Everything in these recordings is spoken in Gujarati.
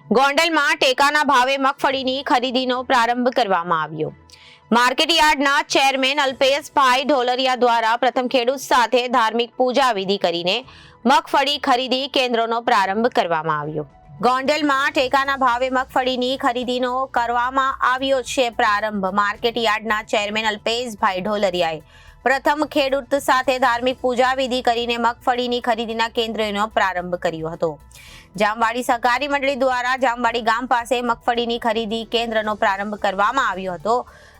ગોંડલમાં ટેકાના ભાવે મગફળીની ખરીદીનો પ્રારંભ કરવામાં આવ્યો। માર્કેટયાર્ડના ચેરમેન અલ્પેશભાઈ ઢોલરિયા દ્વારા પ્રથમ ખેડૂત સાથે ધાર્મિક પૂજા વિધિ કરીને મગફળી ખરીદી કેન્દ્રનો પ્રારંભ કરવામાં આવ્યો। ગોંડલમાં ટેકાના ભાવે મગફળીની ખરીદીનો કરવામાં આવ્યો છે પ્રારંભ। માર્કેટયાર્ડના ચેરમેન અલ્પેશભાઈ ઢોલરિયાએ પ્રથમ ખેડૂત સાથે ધાર્મિક પૂજા વિધિ કરીને મગફળીની ખરીદીના કેન્દ્રનો પ્રારંભ કર્યો હતો। જામવાડી સહકારી મંડળી દ્વારા જામવાડી ગામ પાસે મગફળીની ખરીદી કેન્દ્રનો પ્રારંભ કરવામાં આવ્યો હતો।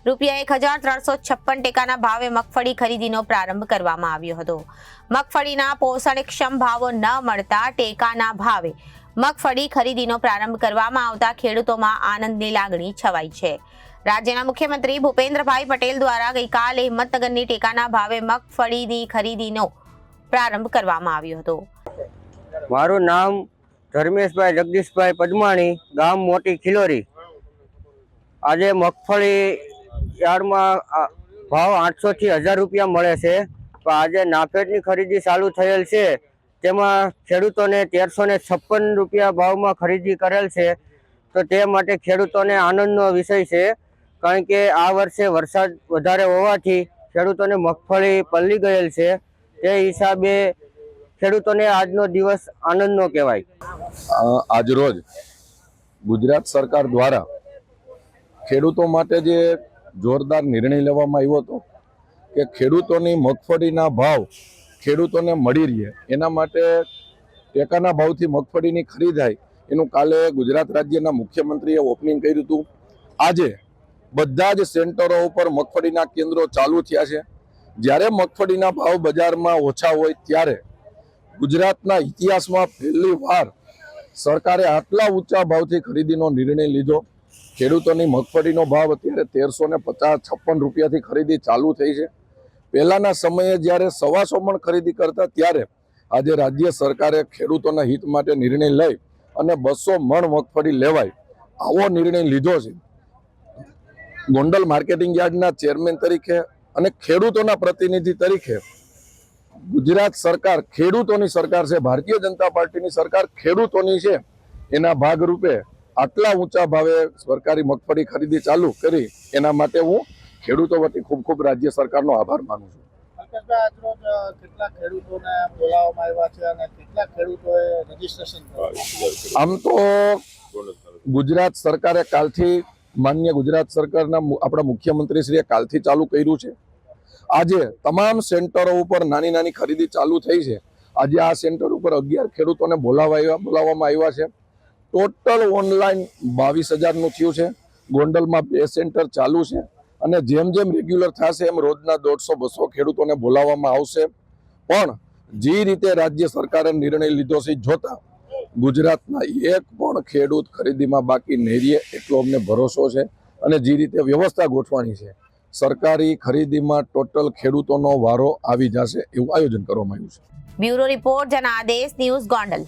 ₹1356 ટેકાના ભાવે મગફળી ખરીદીનો પ્રારંભ કરવામાં આવ્યો હતો। મગફળીના પોષણક્ષમ ભાવો ન મળતા ટેકાના ભાવે મગફળી ખરીદીનો પ્રારંભ કરવામાં આવતા ખેડૂતોમાં આનંદની લાગણી છવાઈ છે। રાજ્યના મુખ્યમંત્રી ભૂપેન્દ્રભાઈ પટેલ દ્વારા ગઈકાલે હિંમતનગરની ટેકાના ભાવે મગફળીની ખરીદીનો પ્રારંભ કરવામાં આવ્યો હતો। મારું નામ ધર્મેશભાઈ જગદીશભાઈ પદમાણી, ગામ મોટી ખિલોરી। આજે મગફળી યાર્ડમાં ભાવ 800 થી 1000 રૂપિયા મળે છે, પણ આજે નાફેડની ખરીદી ચાલુ થયેલ છે, તેમાં ખેડૂતોને 1356 રૂપિયા ભાવમાં ખરીદી કરેલ છે। તો તે માટે ખેડૂતોને આનંદનો વિષય છે, કારણ કે આ વર્ષે વરસાદ વધારે હોવાથી ખેડૂતોને મગફળી પલળી ગયેલ છે। તે હિસાબે ખેડૂતોને આજનો દિવસ આનંદનો કહેવાય। આજરોજ ગુજરાત સરકાર દ્વારા ખેડૂતો માટે જે જોરદાર નિર્ણય લેવામાં આવ્યો હતો કે ખેડૂતોની મગફળીના ભાવ ખેડૂતોને મળી રહે, એના માટે ટેકાના ભાવથી મગફળીની ખરીદાય, એનું કાલે ગુજરાત રાજ્યના મુખ્યમંત્રીએ ઓપનિંગ કર્યું હતું। આજે બધા જ સેન્ટરો ઉપર મગફળીના કેન્દ્રો ચાલુ થયા છે। જ્યારે મગફળીના ભાવ બજારમાં ઓછા હોય ત્યારે ગુજરાતના ઇતિહાસમાં પહેલી વાર સરકારે આટલા ઊંચા ભાવથી ખરીદીનો નિર્ણય લીધો। ખેડૂતોની મગફળીનો ભાવ અત્યારે 1356 રૂપિયાથી ખરીદી ચાલુ થઈ છે। પહેલાના સમયે જ્યારે 125 મણ ખરીદી કરતા, ત્યારે આજે રાજ્ય સરકારે ખેડૂતોના હિત માટે નિર્ણય લઈ અને 200 મણ મગફળી લેવાય આવો નિર્ણય લીધો છે। ગોંડલ માર્કેટિંગ યાર્ડના ચેરમેન તરીકે અને ખેડૂતોના પ્રતિનિધિ તરીકે ગુજરાત સરકાર ખેડૂતોની સરકાર છે, ભારતીય જનતા પાર્ટીની સરકાર ખેડૂતોની છે, એના ભાગરૂપે આટલા ઊંચા ભાવે સરકારી મગફળી ખરીદી ચાલુ કરી, એના માટે હું ખેડૂતો વતી ખૂબ ખૂબ રાજ્ય સરકારનો આભાર માનું છું। આમ તો ગુજરાત સરકારે કાલથી, માન્ય ગુજરાત સરકારના આપણા મુખ્યમંત્રીશ્રીએ કાલથી ચાલુ કર્યું છે। આજે તમામ સેન્ટરો ઉપર નાની નાની ખરીદી ચાલુ થઈ છે। આજે આ સેન્ટર ઉપર 11 ખેડૂતોને બોલાવવામાં આવ્યા છે। ટોટલ ઓનલાઈન 22,000નું થયું છે। ગોંડલમાં 2 સેન્ટર ચાલુ છે, અને જેમ જેમ રેગ્યુલર થશે એમ રોજના 150-200 ખેડૂતોને બોલાવવામાં આવશે। પણ જે રીતે રાજ્ય સરકારે નિર્ણય લીધો છે જોતા ગુજરાતના એક પણ ખેડૂત ખરીદીમાં બાકી નહીં રહે એટલો અમને ભરોસો છે। અને જે રીતે વ્યવસ્થા ગોઠવણી છે, સરકારી ખરીદીમાં ટોટલ ખેડૂતોનો વારો આવી જશે એવું આયોજન કરવામાં આવ્યું છે। Bureau report, Janadesh news, Gondal.